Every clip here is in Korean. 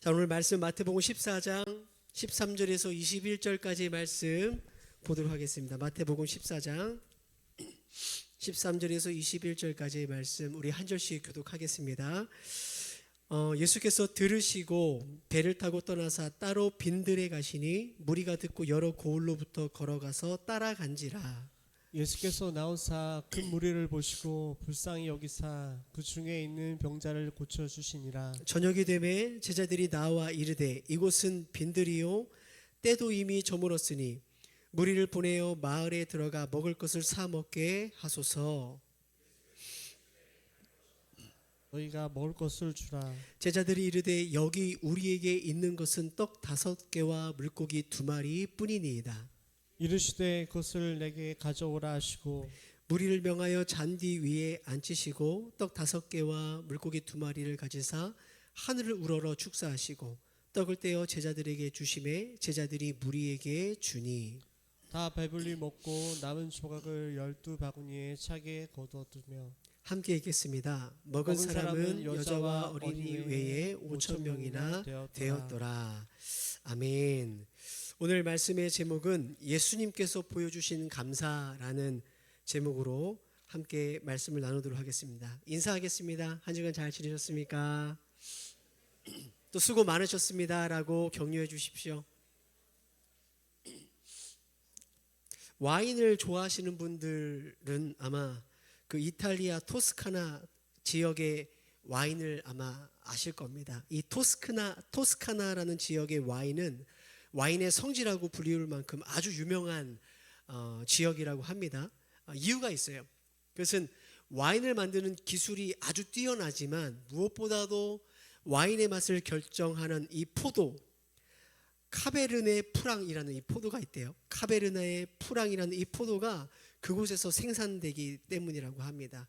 자, 오늘 말씀 마태복음 14장 13절에서 21절까지의 말씀 보도록 하겠습니다. 마태복음 14장 13절에서 21절까지의 말씀 우리 한 절씩 교독하겠습니다. 예수께서 들으시고 배를 타고 떠나사 따로 빈들에 가시니 무리가 듣고 여러 고을로부터 걸어가서 따라간지라. 예수께서 나오사 큰 무리를 보시고 불쌍히 여기사 그 중에 있는 병자를 고쳐 주시니라. 저녁이 되매 제자들이 나와 이르되 이곳은 빈들이요 때도 이미 저물었으니 무리를 보내어 마을에 들어가 먹을 것을 사 먹게 하소서. 너희가 먹을 것을 주라. 제자들이 이르되 여기 우리에게 있는 것은 떡 5개와 물고기 2마리 뿐이니이다. 이르시되 그것을 내게 가져오라 하시고 무리를 명하여 잔디 위에 앉히시고 떡 5개와 물고기 2마리를 가지사 하늘을 우러러 축사하시고 떡을 떼어 제자들에게 주시매 제자들이 무리에게 주니 다 배불리 먹고 남은 조각을 12바구니에 차게 거두어두며 함께 읽겠습니다. 먹은 사람은 여자와 어린이 외에 5,000명이나 되었더라. 아멘. 오늘 말씀의 제목은 예수님께서 보여주신 감사라는 제목으로 함께 말씀을 나누도록 하겠습니다. 인사하겠습니다. 한 주간 잘 지내셨습니까? 또 수고 많으셨습니다 라고 격려해 주십시오. 와인을 좋아하시는 분들은 아마 그 이탈리아 토스카나 지역의 와인을 아마 아실 겁니다. 이 토스카나라는 지역의 와인은 와인의 성지라고 불리울 만큼 아주 유명한 지역이라고 합니다. 이유가 있어요. 그것은 와인을 만드는 기술이 아주 뛰어나지만 무엇보다도 와인의 맛을 결정하는 이 포도 카베르네 프랑이라는 이 포도가 있대요. 카베르네 프랑이라는 이 포도가 그곳에서 생산되기 때문이라고 합니다.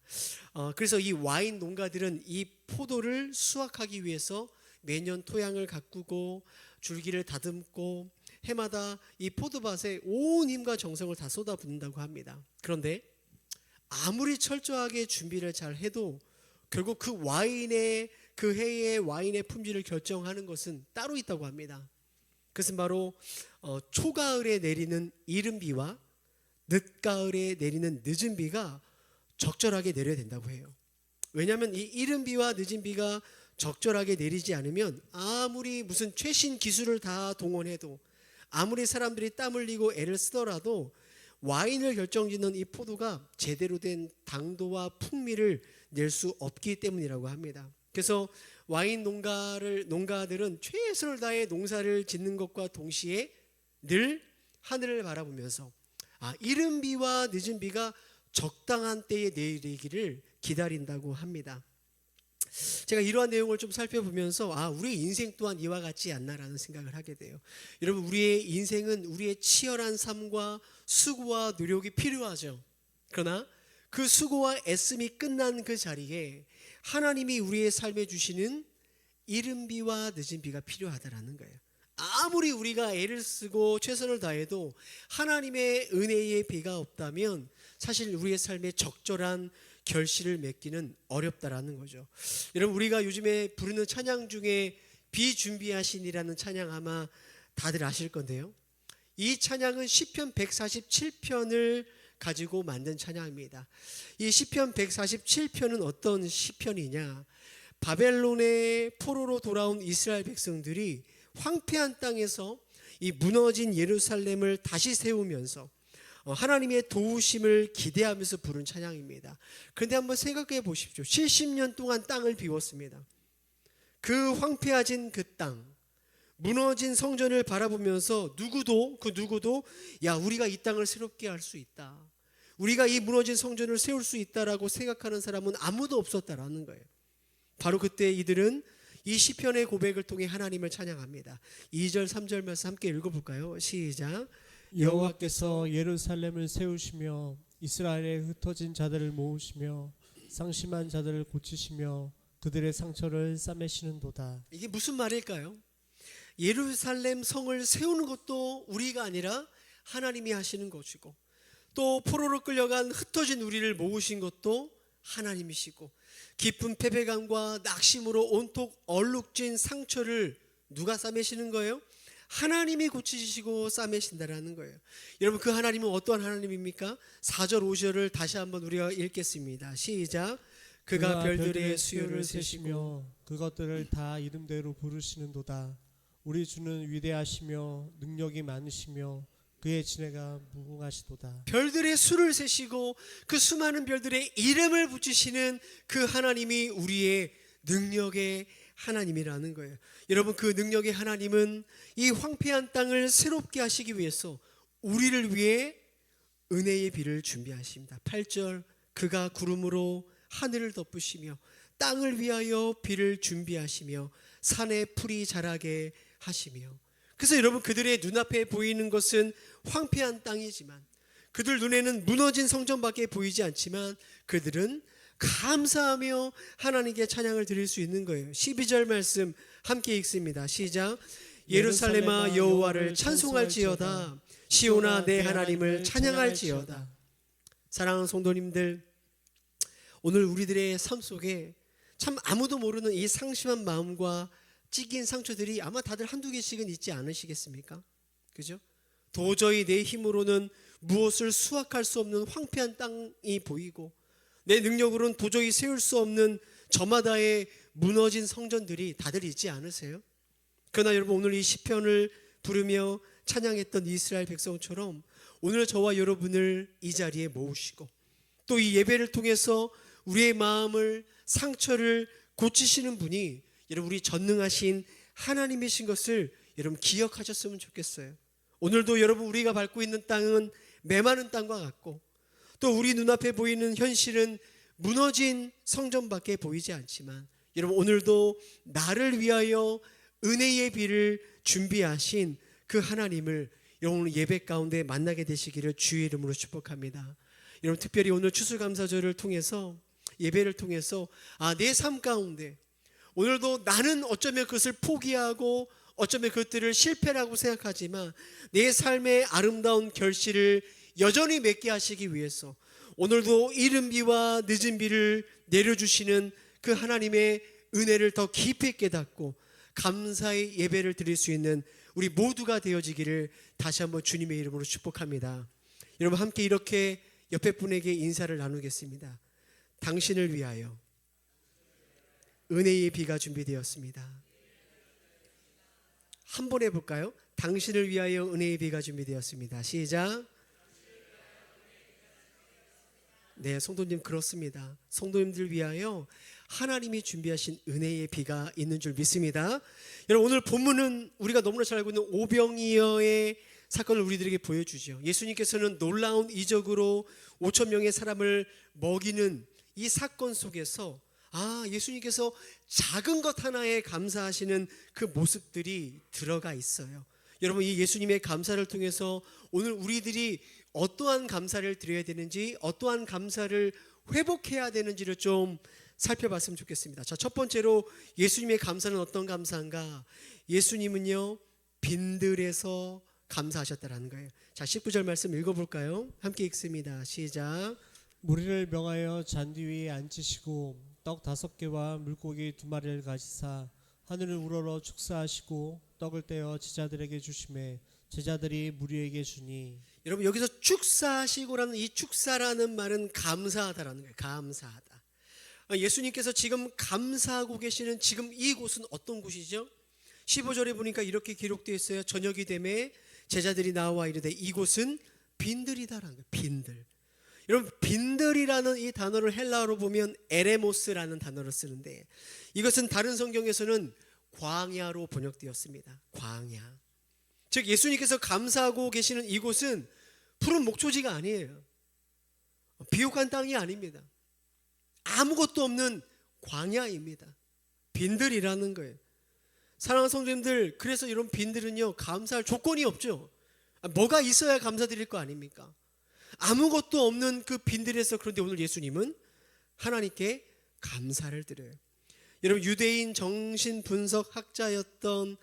그래서 이 와인 농가들은 이 포도를 수확하기 위해서 매년 토양을 가꾸고 줄기를 다듬고 해마다 이 포도밭에 온 힘과 정성을 다 쏟아붓는다고 합니다. 그런데 아무리 철저하게 준비를 잘 해도 결국 그 와인의 그 해의 와인의 품질을 결정하는 것은 따로 있다고 합니다. 그것은 바로 초가을에 내리는 이른 비와 늦가을에 내리는 늦은 비가 적절하게 내려야 된다고 해요. 왜냐하면 이 이른 비와 늦은 비가 적절하게 내리지 않으면 아무리 무슨 최신 기술을 다 동원해도 아무리 사람들이 땀 흘리고 애를 쓰더라도 와인을 결정짓는 이 포도가 제대로 된 당도와 풍미를 낼 수 없기 때문이라고 합니다. 그래서 와인 농가들은 최선을 다해 농사를 짓는 것과 동시에 늘 하늘을 바라보면서 이른 비와 늦은 비가 적당한 때에 내리기를 기다린다고 합니다. 제가 이러한 내용을 좀 살펴보면서 우리의 인생 또한 이와 같지 않나라는 생각을 하게 돼요. 여러분, 우리의 인생은 우리의 치열한 삶과 수고와 노력이 필요하죠. 그러나 그 수고와 애씀이 끝난 그 자리에 하나님이 우리의 삶에 주시는 이른 비와 늦은 비가 필요하다라는 거예요. 아무리 우리가 애를 쓰고 최선을 다해도 하나님의 은혜의 비가 없다면 사실 우리의 삶에 적절한 결실을 맺기는 어렵다라는 거죠. 여러분, 우리가 요즘에 부르는 찬양 중에 비준비하신이라는 찬양 아마 다들 아실 건데요. 이 찬양은 시편 147편을 가지고 만든 찬양입니다. 이 시편 147편은 어떤 시편이냐? 바벨론의 포로로 돌아온 이스라엘 백성들이 황폐한 땅에서 이 무너진 예루살렘을 다시 세우면서 하나님의 도우심을 기대하면서 부른 찬양입니다. 그런데 한번 생각해 보십시오. 70년 동안 땅을 비웠습니다. 그 황폐해진 그 땅, 무너진 성전을 바라보면서 누구도 우리가 이 땅을 새롭게 할 수 있다, 우리가 이 무너진 성전을 세울 수 있다라고 생각하는 사람은 아무도 없었다라는 거예요. 바로 그때 이들은 이 시편의 고백을 통해 하나님을 찬양합니다. 2절 3절 말씀 함께 읽어볼까요? 시작. 여호와께서 예루살렘을 세우시며 이스라엘의 흩어진 자들을 모으시며 상심한 자들을 고치시며 그들의 상처를 싸매시는도다. 이게 무슨 말일까요? 예루살렘 성을 세우는 것도 우리가 아니라 하나님이 하시는 것이고, 또 포로로 끌려간 흩어진 우리를 모으신 것도 하나님이시고, 깊은 패배감과 낙심으로 온통 얼룩진 상처를 누가 싸매시는 거예요? 하나님이 고치시고 싸매신다라는 거예요. 여러분, 그 하나님은 어떠한 하나님입니까? 4절 5절을 다시 한번 우리가 읽겠습니다. 시작. 그가 별들의 수요를 세시고 그것들을 다 이름대로 부르시는도다. 우리 주는 위대하시며 능력이 많으시며 그의 지혜가 무궁하시도다. 별들의 수를 세시고 그 수많은 별들의 이름을 붙이시는 그 하나님이 우리의 능력의 하나님이라는 거예요. 여러분, 그 능력의 하나님은 이 황폐한 땅을 새롭게 하시기 위해서 우리를 위해 은혜의 비를 준비하십니다. 8절. 그가 구름으로 하늘을 덮으시며 땅을 위하여 비를 준비하시며 산에 풀이 자라게 하시며. 그래서 여러분, 그들의 눈앞에 보이는 것은 황폐한 땅이지만, 그들 눈에는 무너진 성전밖에 보이지 않지만 그들은 감사하며 하나님께 찬양을 드릴 수 있는 거예요. 12절 말씀 함께 읽습니다. 시작. 예루살렘아 여호와를 찬송할지어다. 시온아 내 하나님을 찬양할지어다. 사랑하는 성도님들, 오늘 우리들의 삶 속에 참 아무도 모르는 이 상심한 마음과 찢긴 상처들이 아마 다들 한두 개씩은 있지 않으시겠습니까? 그죠? 도저히 내 힘으로는 무엇을 수확할 수 없는 황폐한 땅이 보이고 내 능력으로는 도저히 세울 수 없는 저마다의 무너진 성전들이 다들 있지 않으세요? 그러나 여러분, 오늘 이 시편을 부르며 찬양했던 이스라엘 백성처럼 오늘 저와 여러분을 이 자리에 모으시고 또 이 예배를 통해서 우리의 마음을, 상처를 고치시는 분이 여러분 우리 전능하신 하나님이신 것을 여러분 기억하셨으면 좋겠어요. 오늘도 여러분 우리가 밟고 있는 땅은 메마른 땅과 같고 또 우리 눈앞에 보이는 현실은 무너진 성전밖에 보이지 않지만 여러분 오늘도 나를 위하여 은혜의 비를 준비하신 그 하나님을 여러분 오늘 예배 가운데 만나게 되시기를 주의 이름으로 축복합니다. 여러분, 특별히 오늘 추수감사절을 통해서, 예배를 통해서 내 삶 가운데 오늘도 나는 어쩌면 그것을 포기하고 어쩌면 그것들을 실패라고 생각하지만 내 삶의 아름다운 결실을 여전히 맺게 하시기 위해서 오늘도 이른 비와 늦은 비를 내려주시는 그 하나님의 은혜를 더 깊이 깨닫고 감사의 예배를 드릴 수 있는 우리 모두가 되어지기를 다시 한번 주님의 이름으로 축복합니다. 여러분, 함께 이렇게 옆에 분에게 인사를 나누겠습니다. 당신을 위하여 은혜의 비가 준비되었습니다. 한 번 해볼까요? 당신을 위하여 은혜의 비가 준비되었습니다. 시작. 네, 성도님, 그렇습니다. 성도님들 위하여 하나님이 준비하신 은혜의 비가 있는 줄 믿습니다. 여러분, 오늘 본문은 우리가 너무나 잘 알고 있는 오병이어의 사건을 우리들에게 보여주죠. 예수님께서는 놀라운 이적으로 5천 명의 사람을 먹이는 이 사건 속에서 예수님께서 작은 것 하나에 감사하시는 그 모습들이 들어가 있어요. 여러분, 이 예수님의 감사를 통해서 오늘 우리들이 어떠한 감사를 드려야 되는지, 어떠한 감사를 회복해야 되는지를 좀 살펴봤으면 좋겠습니다. 자, 첫 번째로 예수님의 감사는 어떤 감사인가? 예수님은요, 빈들에서 감사하셨다라는 거예요. 자, 19절 말씀 읽어볼까요? 함께 읽습니다. 시작. 무리를 명하여 잔디 위에 앉히시고 떡 5개와 물고기 2마리를 가지사 하늘을 우러러 축사하시고 떡을 떼어 제자들에게 주시매 제자들이 무리에게 주니. 여러분, 여기서 축사하시고라는 이 축사라는 말은 감사하다라는 거예요. 감사하다. 예수님께서 지금 감사하고 계시는 지금 이곳은 어떤 곳이죠? 15절에 보니까 이렇게 기록되어 있어요. 저녁이 되매 제자들이 나와 이르되 이곳은 빈들이다라는 거예요. 빈들. 여러분, 빈들이라는 이 단어를 헬라어로 보면 에레모스라는 단어를 쓰는데 이것은 다른 성경에서는 광야로 번역되었습니다. 광야. 즉 예수님께서 감사하고 계시는 이곳은 푸른 목초지가 아니에요. 비옥한 땅이 아닙니다. 아무것도 없는 광야입니다. 빈들이라는 거예요. 사랑하는 성도님들, 그래서 이런 빈들은요 감사할 조건이 없죠. 뭐가 있어야 감사드릴 거 아닙니까? 아무것도 없는 그 빈들에서, 그런데 오늘 예수님은 하나님께 감사를 드려요. 여러분, 유대인 정신분석학자였던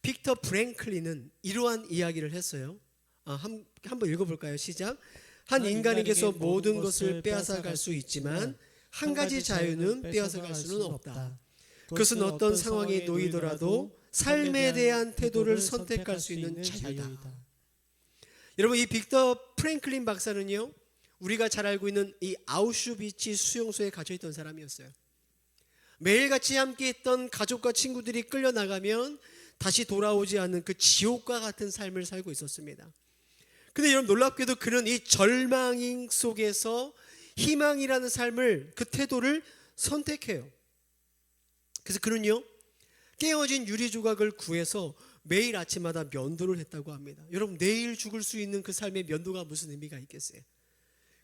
빅터 프랭클린은 이러한 이야기를 했어요. 한번 읽어볼까요? 시작. 한 인간에게서 모든 것을 빼앗아 갈 수 있지만 한 가지 자유는 빼앗아 갈 수는 없다. 그것은 어떤 상황에 놓이더라도 삶에 대한 태도를 선택할 수 있는 자유다. 여러분, 이 빅터 프랭클린 박사는요, 우리가 잘 알고 있는 이 아우슈비츠 수용소에 갇혀 있던 사람이었어요. 매일같이 함께 했던 가족과 친구들이 끌려나가면 다시 돌아오지 않는 그 지옥과 같은 삶을 살고 있었습니다. 근데 여러분, 놀랍게도 그는 이 절망 속에서 희망이라는 삶을, 그 태도를 선택해요. 그래서 그는요, 깨어진 유리 조각을 구해서 매일 아침마다 면도를 했다고 합니다. 여러분, 내일 죽을 수 있는 그 삶의 면도가 무슨 의미가 있겠어요?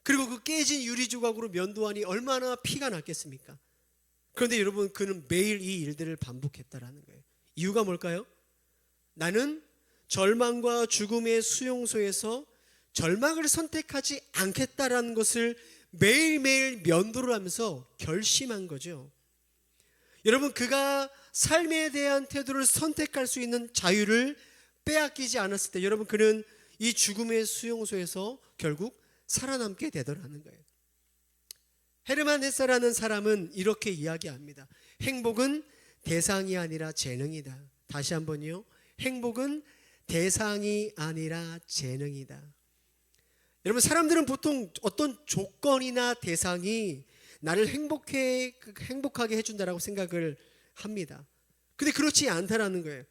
그리고 그 깨진 유리 조각으로 면도하니 얼마나 피가 났겠습니까? 그런데 여러분, 그는 매일 이 일들을 반복했다라는 거예요. 이유가 뭘까요? 나는 절망과 죽음의 수용소에서 절망을 선택하지 않겠다라는 것을 매일매일 면도를 하면서 결심한 거죠. 여러분, 그가 삶에 대한 태도를 선택할 수 있는 자유를 빼앗기지 않았을 때, 여러분, 그는 이 죽음의 수용소에서 결국 살아남게 되더라는 거예요. 헤르만 헤세라는 사람은 이렇게 이야기합니다. 행복은 대상이 아니라 재능이다. 다시 한번요. 행복은 대상이 아니라 재능이다. 여러분, 사람들은 보통 어떤 조건이나 대상이 나를 행복하게 해준다라고 생각을 합니다. 근데 그렇지 않다라는 거예요.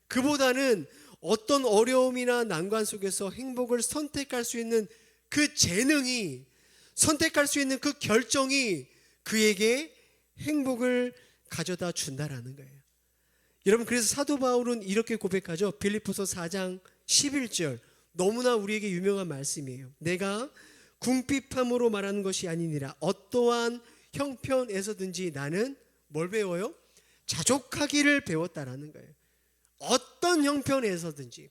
그보다는 어떤 어려움이나 난관 속에서 행복을 선택할 수 있는 그 재능이, 선택할 수 있는 그 결정이 그에게 행복을 가져다 준다라는 거예요. 여러분, 그래서 사도 바울은 이렇게 고백하죠. 빌립보서 4장 11절, 너무나 우리에게 유명한 말씀이에요. 내가 궁핍함으로 말하는 것이 아니니라. 어떠한 형편에서든지 나는 뭘 배워요? 자족하기를 배웠다라는 거예요. 어떤 형편에서든지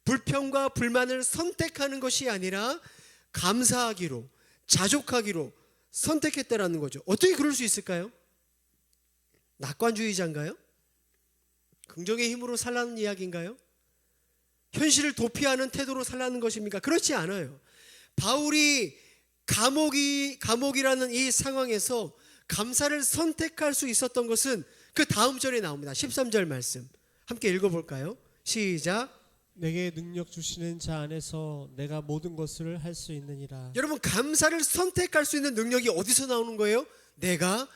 불평과 불만을 선택하는 것이 아니라 감사하기로, 자족하기로 선택했다라는 거죠. 어떻게 그럴 수 있을까요? 낙관주의자인가요? 긍정의 힘으로 살라는 이야기인가요? 현실을 도피하는 태도로 살라는 것입니까? 그렇지 않아요. 바울이 감옥이라는 이 상황에서 감사를 선택할 수 있었던 것은 그 다음 절에 나옵니다. 13절 말씀 함께 읽어볼까요? 시작. 내게 능력 주시는 자 안에서 내가 모든 것을 할 수 있느니라. 여러분, 감사를 선택할 수 있는 능력이 어디서 나오는 거예요? 내가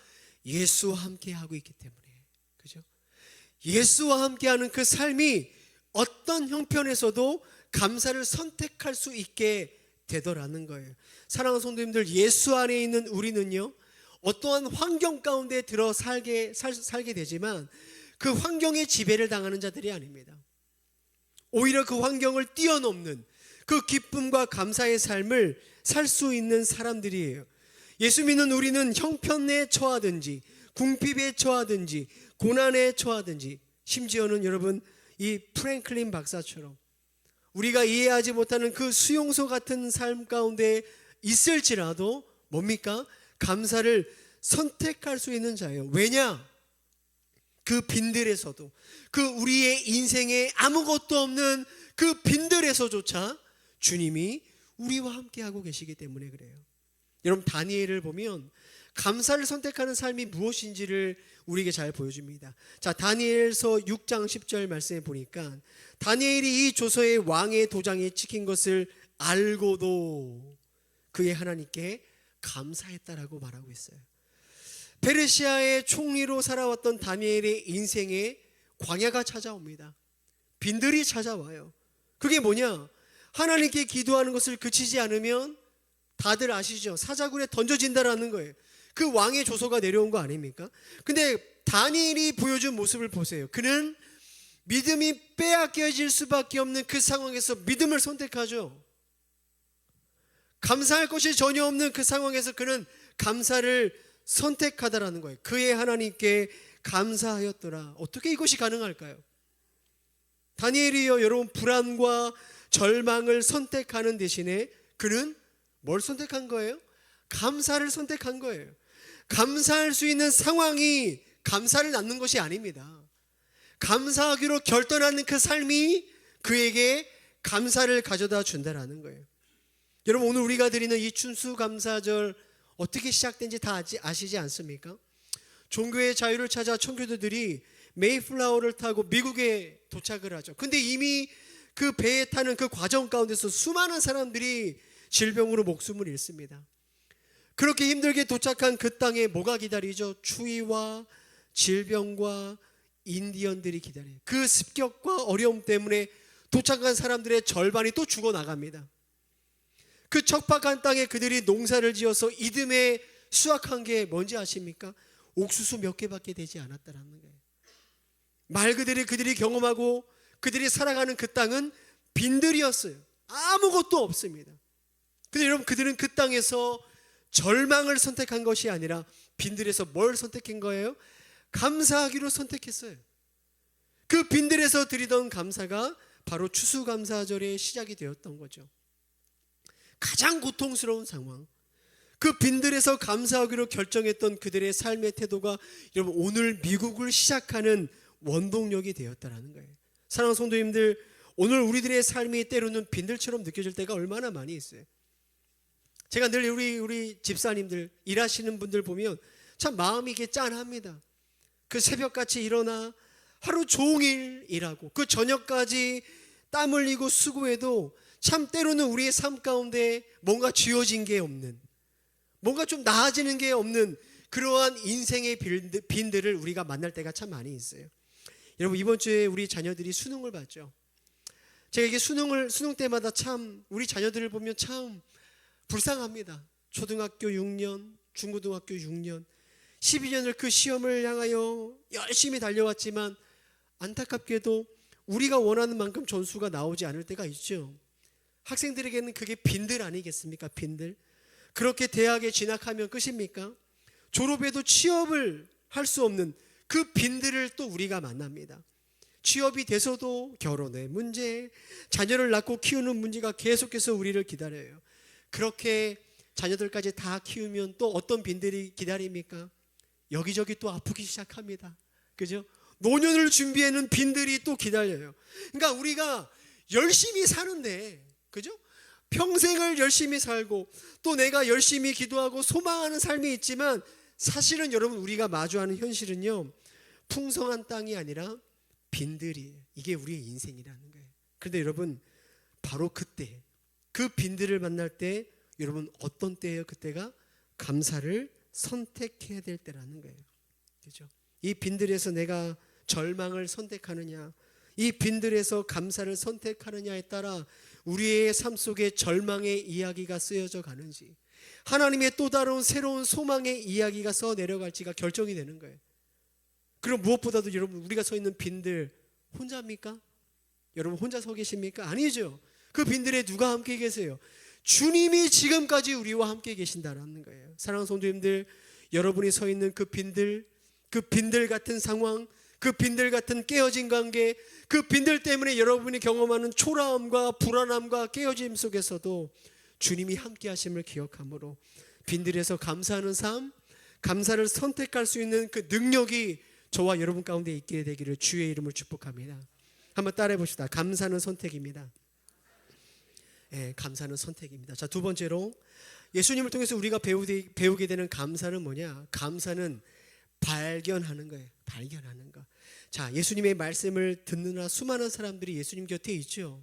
예수와 함께 하고 있기 때문에. 그죠? 예수와 함께하는 그 삶이 어떤 형편에서도 감사를 선택할 수 있게 되더라는 거예요. 사랑하는 성도님들, 예수 안에 있는 우리는요, 어떠한 환경 가운데 들어 살게 되지만 그 환경의 지배를 당하는 자들이 아닙니다. 오히려 그 환경을 뛰어넘는 그 기쁨과 감사의 삶을 살 수 있는 사람들이에요. 예수 믿는 우리는 형편에 처하든지 궁핍에 처하든지 고난에 처하든지, 심지어는 여러분 이 프랭클린 박사처럼 우리가 이해하지 못하는 그 수용소 같은 삶 가운데 있을지라도 뭡니까? 감사를 선택할 수 있는 자예요. 왜냐? 그 빈들에서도, 그 우리의 인생에 아무것도 없는 그 빈들에서조차 주님이 우리와 함께하고 계시기 때문에 그래요. 여러분, 다니엘을 보면 감사를 선택하는 삶이 무엇인지를 우리에게 잘 보여줍니다. 자, 다니엘서 6장 10절 말씀에 보니까 다니엘이 이 조서에 왕의 도장에 찍힌 것을 알고도 그의 하나님께 감사했다라고 말하고 있어요. 페르시아의 총리로 살아왔던 다니엘의 인생에 광야가 찾아옵니다. 빈들이 찾아와요. 그게 뭐냐? 하나님께 기도하는 것을 그치지 않으면 다들 아시죠? 사자굴에 던져진다라는 거예요. 그 왕의 조서가 내려온 거 아닙니까? 근데 다니엘이 보여준 모습을 보세요. 그는 믿음이 빼앗겨질 수밖에 없는 그 상황에서 믿음을 선택하죠. 감사할 것이 전혀 없는 그 상황에서 그는 감사를 선택하다라는 거예요. 그의 하나님께 감사하였더라. 어떻게 이것이 가능할까요? 다니엘이요, 여러분, 불안과 절망을 선택하는 대신에 그는 뭘 선택한 거예요? 감사를 선택한 거예요. 감사할 수 있는 상황이 감사를 낳는 것이 아닙니다. 감사하기로 결단하는 그 삶이 그에게 감사를 가져다 준다라는 거예요. 여러분, 오늘 우리가 드리는 이 춘수감사절 어떻게 시작된지 다 아시지 않습니까? 종교의 자유를 찾아 청교도들이 메이플라워를 타고 미국에 도착을 하죠. 근데 이미 그 배에 타는 그 과정 가운데서 수많은 사람들이 질병으로 목숨을 잃습니다. 그렇게 힘들게 도착한 그 땅에 뭐가 기다리죠? 추위와 질병과 인디언들이 기다려요. 그 습격과 어려움 때문에 도착한 사람들의 절반이 또 죽어나갑니다. 그 척박한 땅에 그들이 농사를 지어서 이듬해 수확한 게 뭔지 아십니까? 옥수수 몇 개밖에 되지 않았다라는 거예요. 말 그대로 그들이 경험하고 그들이 살아가는 그 땅은 빈들이었어요. 아무것도 없습니다. 근데 여러분, 그들은 그 땅에서 절망을 선택한 것이 아니라 빈들에서 뭘 선택한 거예요? 감사하기로 선택했어요. 그 빈들에서 드리던 감사가 바로 추수감사절의 시작이 되었던 거죠. 가장 고통스러운 상황, 그 빈들에서 감사하기로 결정했던 그들의 삶의 태도가 여러분 오늘 미국을 시작하는 원동력이 되었다라는 거예요. 사랑하는 성도님들, 오늘 우리들의 삶이 때로는 빈들처럼 느껴질 때가 얼마나 많이 있어요. 제가 늘 우리 집사님들, 일하시는 분들 보면 참 마음이 이게 짠합니다. 그 새벽같이 일어나 하루 종일 일하고 그 저녁까지 땀 흘리고 수고해도 참 때로는 우리의 삶 가운데 뭔가 쥐어진 게 없는, 뭔가 좀 나아지는 게 없는 그러한 인생의 빈들을 우리가 만날 때가 참 많이 있어요. 여러분, 이번 주에 우리 자녀들이 수능을 봤죠. 제가 이게 수능 때마다 참 우리 자녀들을 보면 참 불쌍합니다. 초등학교 6년, 중고등학교 6년, 12년을 그 시험을 향하여 열심히 달려왔지만 안타깝게도 우리가 원하는 만큼 점수가 나오지 않을 때가 있죠. 학생들에게는 그게 빈들 아니겠습니까? 빈들. 그렇게 대학에 진학하면 끝입니까? 졸업해도 취업을 할 수 없는 그 빈들을 또 우리가 만납니다. 취업이 돼서도 결혼의 문제, 자녀를 낳고 키우는 문제가 계속해서 우리를 기다려요. 그렇게 자녀들까지 다 키우면 또 어떤 빈들이 기다립니까? 여기저기 또 아프기 시작합니다. 그죠? 노년을 준비하는 빈들이 또 기다려요. 그러니까 우리가 열심히 사는데, 그죠? 평생을 열심히 살고 또 내가 열심히 기도하고 소망하는 삶이 있지만 사실은 여러분 우리가 마주하는 현실은요, 풍성한 땅이 아니라 빈들이에요. 이게 우리의 인생이라는 거예요. 그런데 여러분, 바로 그때 그 빈들을 만날 때 여러분 어떤 때예요? 그때가 감사를 선택해야 될 때라는 거예요. 그죠? 이 빈들에서 내가 절망을 선택하느냐, 이 빈들에서 감사를 선택하느냐에 따라 우리의 삶 속에 절망의 이야기가 쓰여져 가는지, 하나님의 또 다른 새로운 소망의 이야기가 써 내려갈지가 결정이 되는 거예요. 그럼 무엇보다도 여러분, 우리가 서 있는 빈들 혼자입니까? 여러분 혼자 서 계십니까? 아니죠. 그 빈들에 누가 함께 계세요? 주님이 지금까지 우리와 함께 계신다라는 거예요. 사랑하는 성도님들, 여러분이 서 있는 그 빈들 같은 상황, 그 빈들 같은 깨어진 관계, 그 빈들 때문에 여러분이 경험하는 초라함과 불안함과 깨어짐 속에서도 주님이 함께 하심을 기억함으로 빈들에서 감사하는 삶, 감사를 선택할 수 있는 그 능력이 저와 여러분 가운데 있게 되기를 주의 이름으로 축복합니다. 한번 따라해 봅시다. 감사는 선택입니다. 네, 감사는 선택입니다. 자, 두 번째로 예수님을 통해서 우리가 배우게 되는 감사는 뭐냐? 감사는 발견하는 거예요. 발견하는 거. 자, 예수님의 말씀을 듣느라 수많은 사람들이 예수님 곁에 있죠.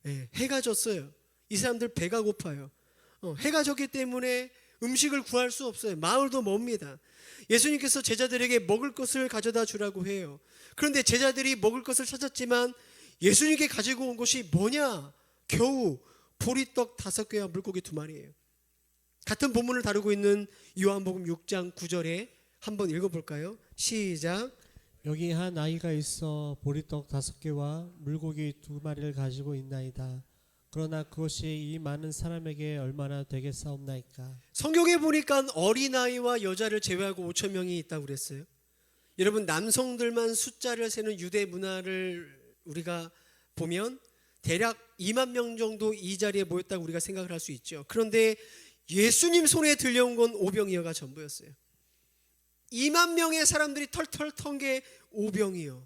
네, 해가 졌어요. 이 사람들 배가 고파요. 해가 졌기 때문에 음식을 구할 수 없어요. 마을도 멉니다. 예수님께서 제자들에게 먹을 것을 가져다 주라고 해요. 그런데 제자들이 먹을 것을 찾았지만 예수님께 가지고 온 것이 뭐냐? 겨우 보리떡 5개와 물고기 2마리예요. 같은 본문을 다루고 있는 요한복음 6장 9절에 한번 읽어볼까요? 시작. 여기 한 아이가 있어 보리떡 5개와 물고기 2마리를 가지고 있나이다. 그러나 그것이 이 많은 사람에게 얼마나 되겠사옵나이까. 성경에 보니까 어린아이와 여자를 제외하고 5천 명이 있다고 그랬어요. 여러분, 남성들만 숫자를 세는 유대 문화를 우리가 보면 대략 2만 명 정도 이 자리에 모였다고 우리가 생각을 할 수 있죠. 그런데 예수님 손에 들려온 건 오병이어가 전부였어요. 2만 명의 사람들이 털털 턴 게 오병이어.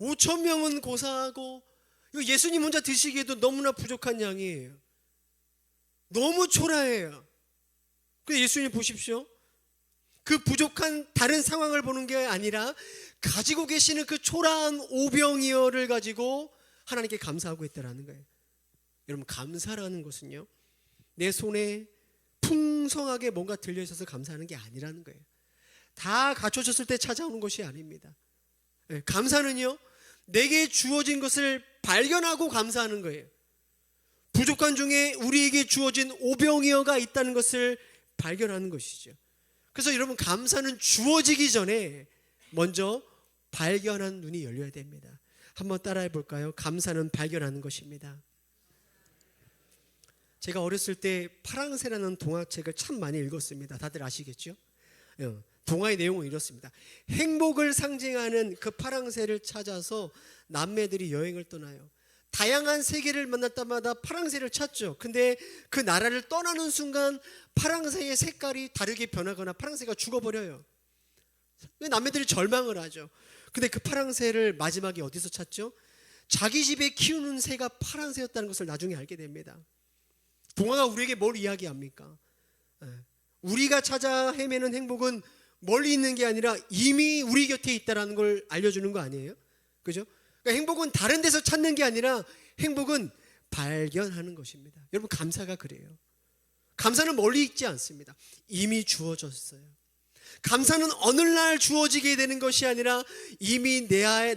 5천 명은 고사하고 예수님 혼자 드시기에도 너무나 부족한 양이에요. 너무 초라해요. 그래서 예수님 보십시오. 그 부족한 다른 상황을 보는 게 아니라 가지고 계시는 그 초라한 오병이어를 가지고 하나님께 감사하고 있다라는 거예요. 여러분, 감사라는 것은요, 내 손에 풍성하게 뭔가 들려있어서 감사하는 게 아니라는 거예요. 다 갖춰졌을 때 찾아오는 것이 아닙니다. 감사는요, 내게 주어진 것을 발견하고 감사하는 거예요. 부족한 중에 우리에게 주어진 오병이어가 있다는 것을 발견하는 것이죠. 그래서 여러분, 감사는 주어지기 전에 먼저 발견한 눈이 열려야 됩니다. 한번 따라해 볼까요? 감사는 발견하는 것입니다. 제가 어렸을 때 파랑새라는 동화책을 참 많이 읽었습니다. 다들 아시겠죠? 동화의 내용은 이렇습니다. 행복을 상징하는 그 파랑새를 찾아서 남매들이 여행을 떠나요. 다양한 세계를 만날 때마다 파랑새를 찾죠. 근데 그 나라를 떠나는 순간 파랑새의 색깔이 다르게 변하거나 파랑새가 죽어버려요. 남매들이 절망을 하죠. 근데 그 파랑새를 마지막에 어디서 찾죠? 자기 집에 키우는 새가 파랑새였다는 것을 나중에 알게 됩니다. 동화가 우리에게 뭘 이야기합니까? 우리가 찾아 헤매는 행복은 멀리 있는 게 아니라 이미 우리 곁에 있다는 걸 알려주는 거 아니에요? 그죠? 그러니까 행복은 다른 데서 찾는 게 아니라 행복은 발견하는 것입니다. 여러분, 감사가 그래요. 감사는 멀리 있지 않습니다. 이미 주어졌어요. 감사는 어느 날 주어지게 되는 것이 아니라 이미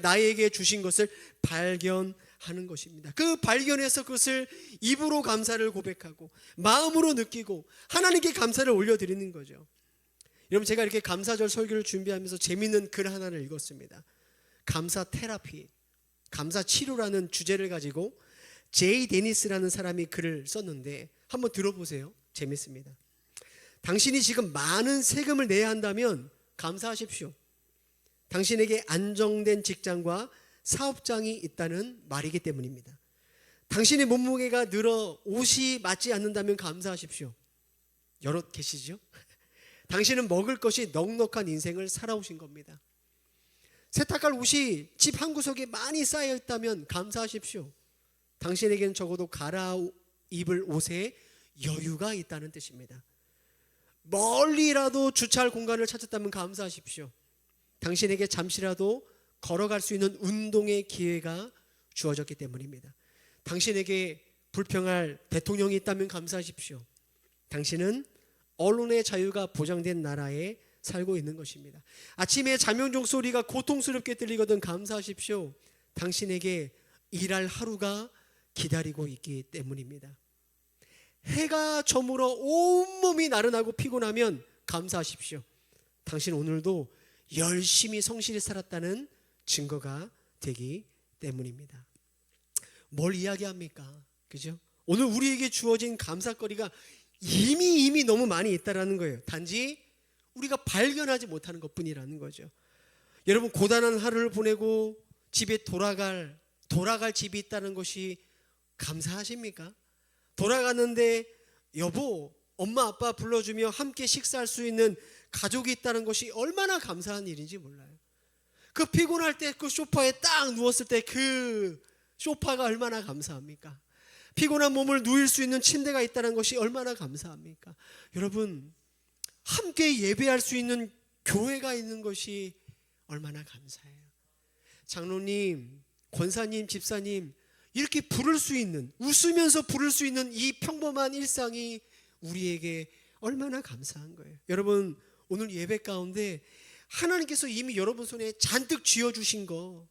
나에게 주신 것을 발견하는 것입니다. 그 발견해서 그것을 입으로 감사를 고백하고 마음으로 느끼고 하나님께 감사를 올려드리는 거죠. 여러분, 제가 이렇게 감사절 설교를 준비하면서 재미있는 글 하나를 읽었습니다. 감사 테라피, 감사 치료라는 주제를 가지고 제이 데니스라는 사람이 글을 썼는데 한번 들어보세요. 재밌습니다. 당신이 지금 많은 세금을 내야 한다면 감사하십시오. 당신에게 안정된 직장과 사업장이 있다는 말이기 때문입니다. 당신의 몸무게가 늘어 옷이 맞지 않는다면 감사하십시오. 여럿 계시죠? 당신은 먹을 것이 넉넉한 인생을 살아오신 겁니다. 세탁할 옷이 집 한 구석에 많이 쌓여 있다면 감사하십시오. 당신에게는 적어도 갈아입을 옷에 여유가 있다는 뜻입니다. 멀리라도 주차할 공간을 찾았다면 감사하십시오. 당신에게 잠시라도 걸어갈 수 있는 운동의 기회가 주어졌기 때문입니다. 당신에게 불평할 대통령이 있다면 감사하십시오. 당신은 언론의 자유가 보장된 나라에 살고 있는 것입니다. 아침에 자명종 소리가 고통스럽게 들리거든 감사하십시오. 당신에게 일할 하루가 기다리고 있기 때문입니다. 해가 저물어 온몸이 나른하고 피곤하면 감사하십시오. 당신 오늘도 열심히 성실히 살았다는 증거가 되기 때문입니다. 뭘 이야기합니까? 그죠? 오늘 우리에게 주어진 감사거리가 이미 너무 많이 있다라는 거예요. 단지 우리가 발견하지 못하는 것뿐이라는 거죠. 여러분, 고단한 하루를 보내고 집에 돌아갈 집이 있다는 것이 감사하십니까? 돌아가는데 여보, 엄마, 아빠 불러주며 함께 식사할 수 있는 가족이 있다는 것이 얼마나 감사한 일인지 몰라요. 그 피곤할 때 그 소파에 딱 누웠을 때 그 소파가 얼마나 감사합니까? 피곤한 몸을 누일 수 있는 침대가 있다는 것이 얼마나 감사합니까? 여러분, 함께 예배할 수 있는 교회가 있는 것이 얼마나 감사해요. 장로님, 권사님, 집사님, 이렇게 부를 수 있는, 웃으면서 부를 수 있는 이 평범한 일상이 우리에게 얼마나 감사한 거예요. 여러분, 오늘 예배 가운데 하나님께서 이미 여러분 손에 잔뜩 쥐어주신 거,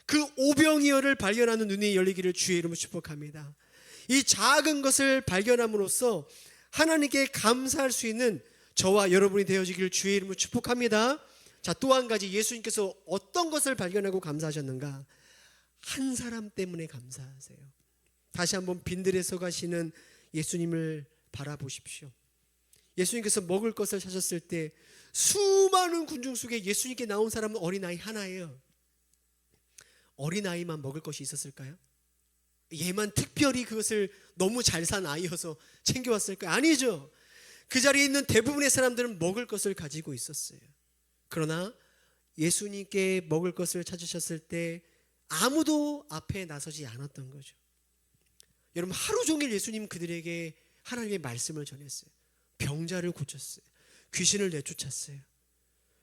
그 오병이어를 발견하는 눈이 열리기를 주의 이름으로 축복합니다. 이 작은 것을 발견함으로써 하나님께 감사할 수 있는 저와 여러분이 되어지기를 주의 이름으로 축복합니다. 자, 또 한 가지, 예수님께서 어떤 것을 발견하고 감사하셨는가? 한 사람 때문에 감사하세요. 다시 한번 빈들에서 가시는 예수님을 바라보십시오. 예수님께서 먹을 것을 찾았을 때 수많은 군중 속에 예수님께 나온 사람은 어린아이 하나예요. 어린아이만 먹을 것이 있었을까요? 얘만 특별히 그것을 너무 잘 산 아이여서 챙겨왔을까요? 아니죠. 그 자리에 있는 대부분의 사람들은 먹을 것을 가지고 있었어요. 그러나 예수님께 먹을 것을 찾으셨을 때 아무도 앞에 나서지 않았던 거죠. 여러분, 하루 종일 예수님 그들에게 하나님의 말씀을 전했어요. 병자를 고쳤어요. 귀신을 내쫓았어요.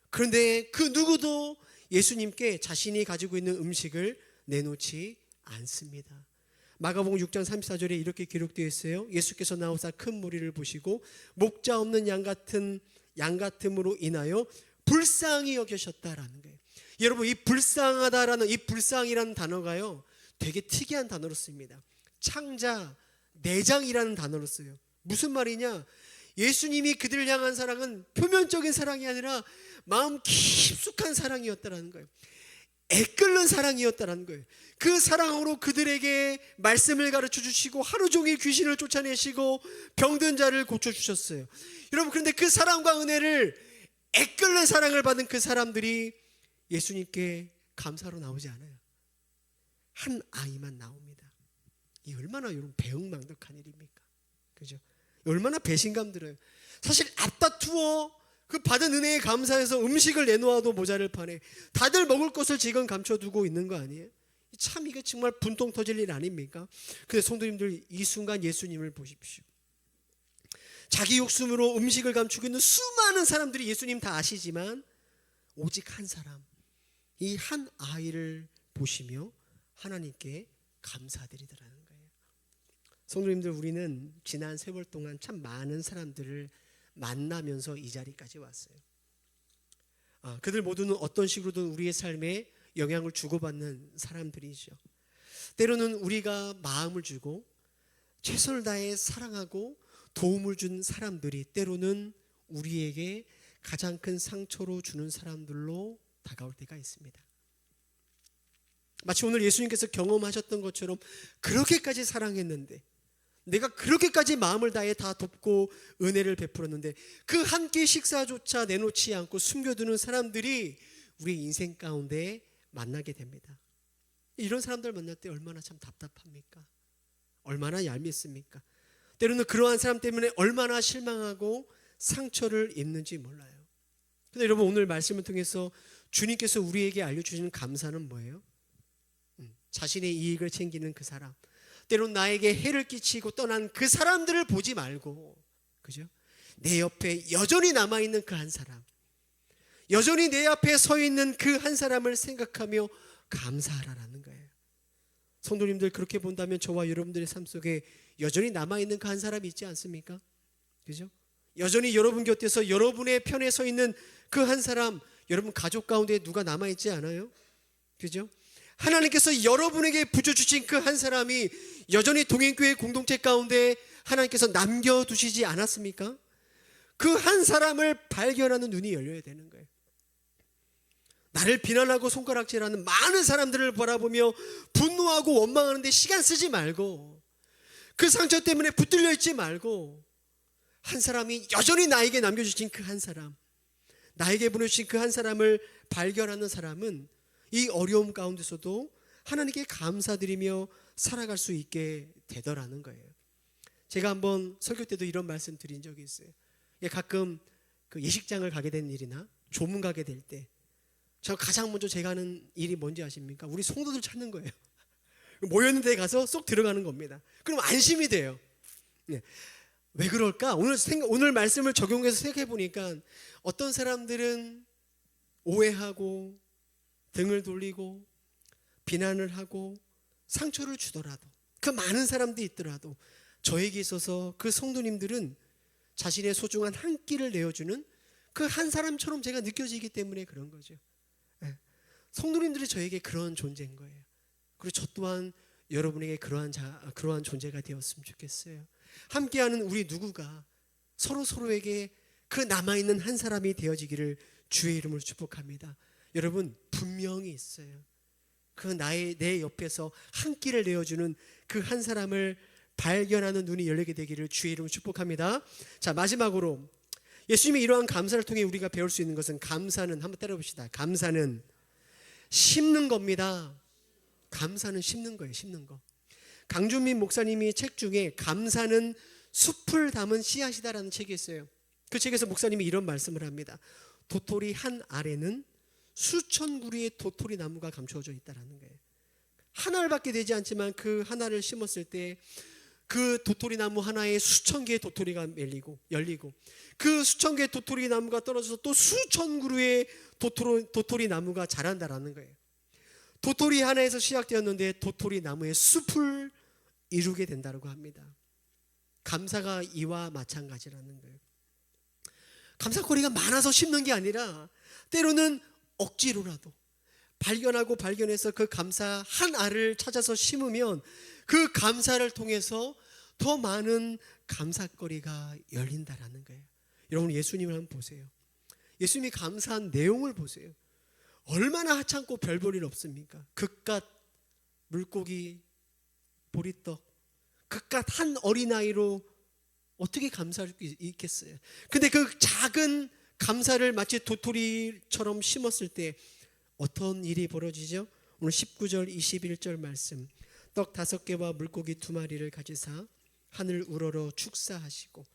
그런데 그 누구도 예수님께 자신이 가지고 있는 음식을 내놓지 않습니다. 마가복음 6장 34절에 이렇게 기록되어 있어요. 예수께서 나오사 큰 무리를 보시고 목자 없는 양 같음으로 인하여 불쌍히 여기셨다라는 거예요. 여러분, 이 불쌍하다라는 이 불쌍이라는 단어가요, 되게 특이한 단어로 씁니다. 창자, 내장이라는 단어로 써요. 무슨 말이냐? 예수님이 그들을 향한 사랑은 표면적인 사랑이 아니라 마음 깊숙한 사랑이었다라는 거예요. 애끓는 사랑이었다라는 거예요. 그 사랑으로 그들에게 말씀을 가르쳐 주시고 하루 종일 귀신을 쫓아내시고 병든 자를 고쳐주셨어요. 여러분, 그런데 그 사랑과 은혜를, 애끓는 사랑을 받은 그 사람들이 예수님께 감사로 나오지 않아요. 한 아이만 나옵니다. 이 얼마나 여러분 배은망덕한 일입니까? 그죠? 얼마나 배신감 들어요. 사실 앞다투어 그 받은 은혜에 감사해서 음식을 내놓아도 모자를 파네. 다들 먹을 것을 지금 감춰두고 있는 거 아니에요? 참 이게 정말 분통 터질 일 아닙니까? 근데 성도님들, 이 순간 예수님을 보십시오. 자기 욕심으로 음식을 감추고 있는 수많은 사람들이 예수님 다 아시지만 오직 한 사람, 이 한 아이를 보시며 하나님께 감사드리더라는 거예요. 성도님들, 우리는 지난 세월 동안 참 많은 사람들을 만나면서 이 자리까지 왔어요. 그들 모두는 어떤 식으로든 우리의 삶에 영향을 주고받는 사람들이죠. 때로는 우리가 마음을 주고 최선을 다해 사랑하고 도움을 준 사람들이 때로는 우리에게 가장 큰 상처로 주는 사람들로 다가올 때가 있습니다. 마치 오늘 예수님께서 경험하셨던 것처럼 그렇게까지 사랑했는데, 내가 그렇게까지 마음을 다해 다 돕고 은혜를 베풀었는데 그 한 끼 식사조차 내놓지 않고 숨겨두는 사람들이 우리 인생 가운데 만나게 됩니다. 이런 사람들 만날 때 얼마나 참 답답합니까? 얼마나 얄밉습니까? 때로는 그러한 사람 때문에 얼마나 실망하고 상처를 입는지 몰라요. 그런데 여러분, 오늘 말씀을 통해서 주님께서 우리에게 알려주시는 감사는 뭐예요? 자신의 이익을 챙기는 그 사람, 때론 나에게 해를 끼치고 떠난 그 사람들을 보지 말고, 그죠? 내 옆에 여전히 남아있는 그 한 사람, 여전히 내 앞에 서 있는 그 한 사람을 생각하며 감사하라는 거예요. 성도님들, 그렇게 본다면 저와 여러분들의 삶 속에 여전히 남아있는 그 한 사람이 있지 않습니까? 그죠? 여전히 여러분 곁에서 여러분의 편에 서 있는 그 한 사람, 여러분 가족 가운데 누가 남아있지 않아요? 그죠? 하나님께서 여러분에게 부여주신 그 한 사람이 여전히 동행교회 공동체 가운데 하나님께서 남겨두시지 않았습니까? 그 한 사람을 발견하는 눈이 열려야 되는 거예요. 나를 비난하고 손가락질하는 많은 사람들을 바라보며 분노하고 원망하는데 시간 쓰지 말고, 그 상처 때문에 붙들려 있지 말고, 한 사람이 여전히 나에게 남겨주신 그 한 사람, 나에게 보내주신 그 한 사람을 발견하는 사람은 이 어려움 가운데서도 하나님께 감사드리며 살아갈 수 있게 되더라는 거예요. 제가 한번 설교 때도 이런 말씀 드린 적이 있어요. 가끔 그 예식장을 가게 된 일이나 조문 가게 될 때 저 가장 먼저 제가 하는 일이 뭔지 아십니까? 우리 성도들 찾는 거예요. 모였는 데 가서 쏙 들어가는 겁니다. 그럼 안심이 돼요. 왜 그럴까? 오늘 말씀을 적용해서 생각해 보니까 어떤 사람들은 오해하고 등을 돌리고 비난을 하고 상처를 주더라도, 그 많은 사람들이 있더라도 저에게 있어서 그 성도님들은 자신의 소중한 한 끼를 내어주는 그 한 사람처럼 제가 느껴지기 때문에 그런 거죠. 성도님들이 저에게 그런 존재인 거예요. 그리고 저 또한 여러분에게 그러한 존재가 되었으면 좋겠어요. 함께하는 우리 누구가 서로에게 그 남아있는 한 사람이 되어지기를 주의 이름으로 축복합니다. 여러분, 분명히 있어요. 내 옆에서 한 끼를 내어주는 그 한 사람을 발견하는 눈이 열리게 되기를 주의 이름으로 축복합니다. 자, 마지막으로 예수님의 이러한 감사를 통해 우리가 배울 수 있는 것은, 감사는, 한번 따라해봅시다. 감사는 심는 겁니다. 감사는 심는 거예요. 심는 거. 강준민 목사님이 책 중에 감사는 숲을 담은 씨앗이다라는 책이 있어요. 그 책에서 목사님이 이런 말씀을 합니다. 도토리 한 알에는 수천 구리의 도토리 나무가 감추어져 있다라는 거예요. 한 알밖에 되지 않지만 그 하나를 심었을 때 그 도토리 나무 하나에 수천 개의 도토리가 열리고 그 수천 개의 도토리 나무가 떨어져서 또 수천 그루의 도토리 나무가 자란다라는 거예요. 도토리 하나에서 시작되었는데 도토리 나무의 숲을 이루게 된다고 합니다. 감사가 이와 마찬가지라는 거예요. 감사거리가 많아서 심는 게 아니라 때로는 억지로라도 발견해서 그 감사 한 알을 찾아서 심으면 그 감사를 통해서 더 많은 감사거리가 열린다라는 거예요. 여러분, 예수님을 한번 보세요. 예수님이 감사한 내용을 보세요. 얼마나 하찮고 별 볼 일 없습니까? 그깟 물고기, 보리떡, 그깟 한 어린아이로 어떻게 감사할 수 있겠어요? 근데 그 작은 감사를 마치 도토리처럼 심었을 때 어떤 일이 벌어지죠? 오늘 19절 21절 말씀. 떡 5개와 물고기 2마리를 가지사 하늘 우러러 축사하시고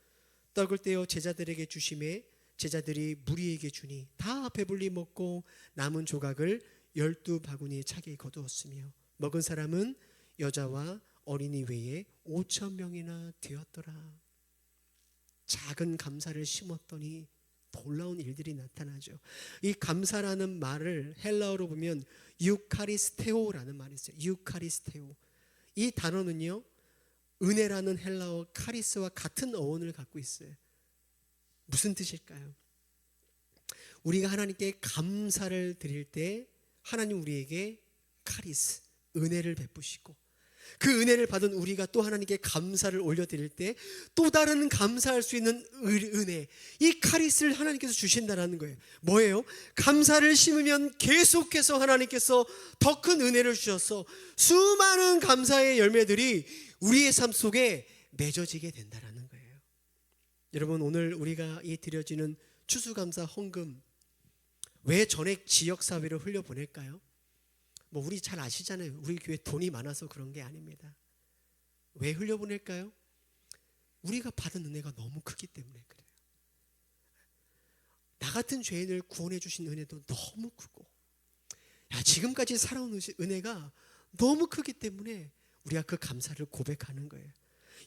떡을 떼어 제자들에게 주심에 제자들이 무리에게 주니 다 배불리 먹고 남은 조각을 12바구니에 차게 거두었으며 먹은 사람은 여자와 어린이 외에 5,000명이나 되었더라. 작은 감사를 심었더니 놀라운 일들이 나타나죠. 이 감사라는 말을 헬라어로 보면 유카리스테오라는 말이 있어요. 유카리스테오. 이 단어는요, 은혜라는 헬라어 카리스와 같은 어원을 갖고 있어요. 무슨 뜻일까요? 우리가 하나님께 감사를 드릴 때 하나님 우리에게 카리스, 은혜를 베푸시고 그 은혜를 받은 우리가 또 하나님께 감사를 올려드릴 때 또 다른 감사할 수 있는 은혜, 이 카리스를 하나님께서 주신다는 거예요. 뭐예요? 감사를 심으면 계속해서 하나님께서 더 큰 은혜를 주셔서 수많은 감사의 열매들이 우리의 삶 속에 맺어지게 된다는 거예요. 여러분, 오늘 우리가 이 드려지는 추수감사 헌금 왜 전액 지역사회로 흘려보낼까요? 뭐 우리 잘 아시잖아요. 우리 교회 돈이 많아서 그런 게 아닙니다. 왜 흘려보낼까요? 우리가 받은 은혜가 너무 크기 때문에 그래요. 나 같은 죄인을 구원해 주신 은혜도 너무 크고, 지금까지 살아온 은혜가 너무 크기 때문에 우리가 그 감사를 고백하는 거예요.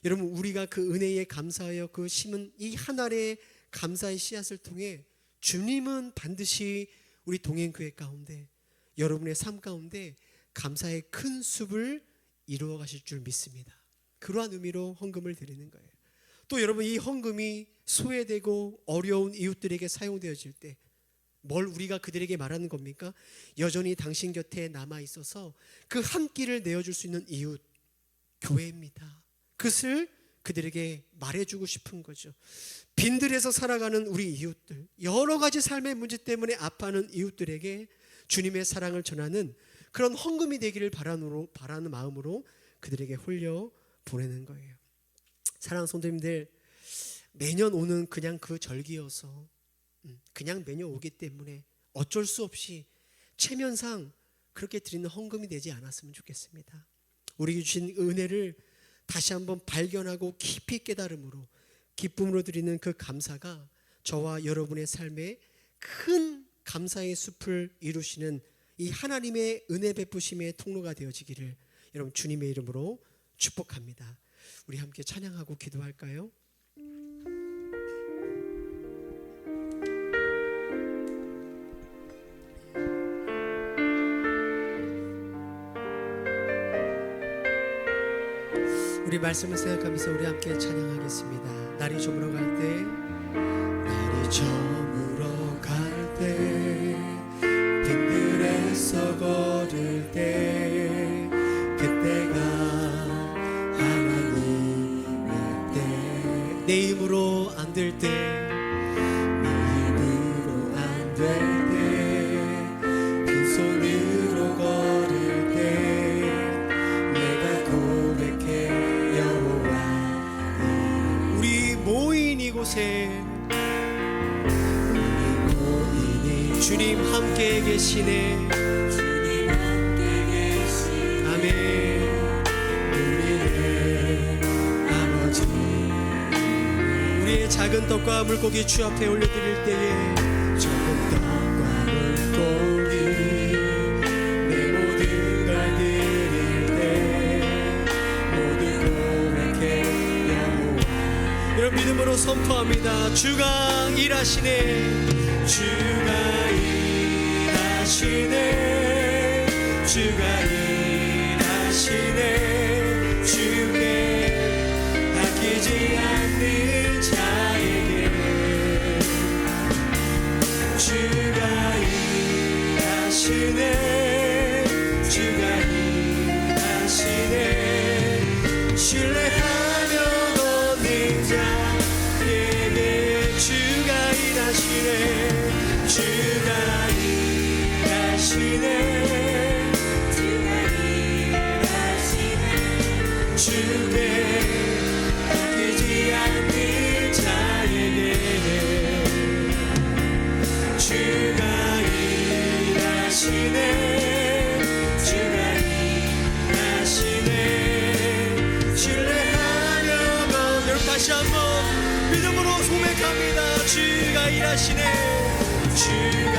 여러분, 우리가 그 은혜에 감사하여 그 심은 이 한 알의 감사의 씨앗을 통해 주님은 반드시 우리 동행교회 가운데, 여러분의 삶 가운데 감사의 큰 숲을 이루어 가실 줄 믿습니다. 그러한 의미로 헌금을 드리는 거예요. 또 여러분, 이 헌금이 소외되고 어려운 이웃들에게 사용되어질 때 뭘 우리가 그들에게 말하는 겁니까? 여전히 당신 곁에 남아 있어서 그 한 끼를 내어줄 수 있는 이웃, 교회입니다. 그것을 그들에게 말해주고 싶은 거죠. 빈들에서 살아가는 우리 이웃들, 여러 가지 삶의 문제 때문에 아파하는 이웃들에게 주님의 사랑을 전하는 그런 헌금이 되기를 바라는 마음으로 그들에게 홀려 보내는 거예요. 사랑하는 성도님들, 매년 오는 그냥 그 절기여서 그냥 매년 오기 때문에 어쩔 수 없이 체면상 그렇게 드리는 헌금이 되지 않았으면 좋겠습니다. 우리에게 주신 은혜를 다시 한번 발견하고 깊이 깨달음으로 기쁨으로 드리는 그 감사가 저와 여러분의 삶에 큰 감사의 숲을 이루시는 이 하나님의 은혜 베푸심의 통로가 되어지기를 여러분 주님의 이름으로 축복합니다. 우리 함께 찬양하고 기도할까요? 우리 말씀을 생각하면서 우리 함께 찬양하겠습니다. 날이 저물어 갈 때, 날이 저물어 갈 때, 빈들에서 걸을 때, 그때가 하나님의 때, 내 힘으로 안 될 때, 내 힘으로 안 될 때, 빈손으로 걸을 때, 내가 고백해 여호와. 우리 모인 이곳에 주님 함께 계시네. 아멘. 우리의 아버지, 우리의 작은 떡과 물고기 주 앞에 올려드릴 때에 작은 떡과 물고기 내 모든 걸 드릴 때 모두 고백해 믿음으로 선포합니다. 주가 일하시네. 주가 일하시네. 주가 일하시네. 주께 아끼지 않는 자에게 주가 일하시네. 주가 일하시네. 신뢰하며 걷는 자에게 주가 일하시네. 주가 일하시네. 주가 일하시네. 주께 아끼지 않는 자에게 주가 일하시네. 주가 일하시네. 신뢰하며 걷는 다시 한번 믿음으로 고백합니다. 주가 일하시네. 주가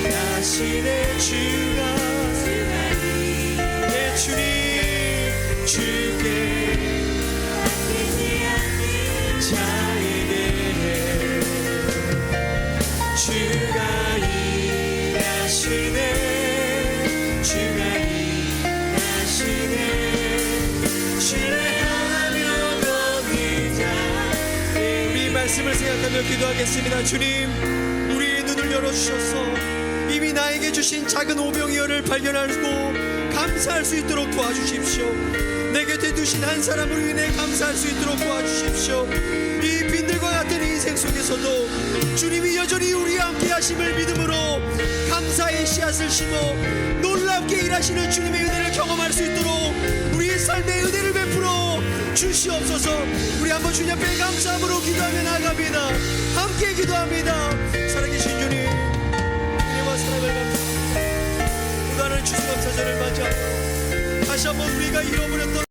일하시네. 주가 내 주님 주께 아끼지 않는 자에게 주가 일하시네. 주가 일하시네. 신뢰하며 걷는 자. 우리 말씀을 생각하며 기도하겠습니다. 주님, 우리의 눈을 열어주셔서 이미 나에게 주신 작은 오병이어를 발견하고 감사할 수 있도록 도와주십시오. 내 곁에 두신 한 사람으로 인해 감사할 수 있도록 도와주십시오. 이 빈들과 같은 인생 속에서도 주님이 여전히 우리와 함께 하심을 믿음으로 감사의 씨앗을 심어 놀랍게 일하시는 주님의 은혜를 경험할 수 있도록 우리의 삶에 은혜를 베풀어 주시옵소서. 우리 한번 주님 앞에 감사함으로 기도하며 나아갑니다. 함께 기도합니다. 살아계신 주님, 은혜와 사랑을 감사합니다. 무단한 추수감사절을 맞이하며 다시 한번 우리가 잃어버렸던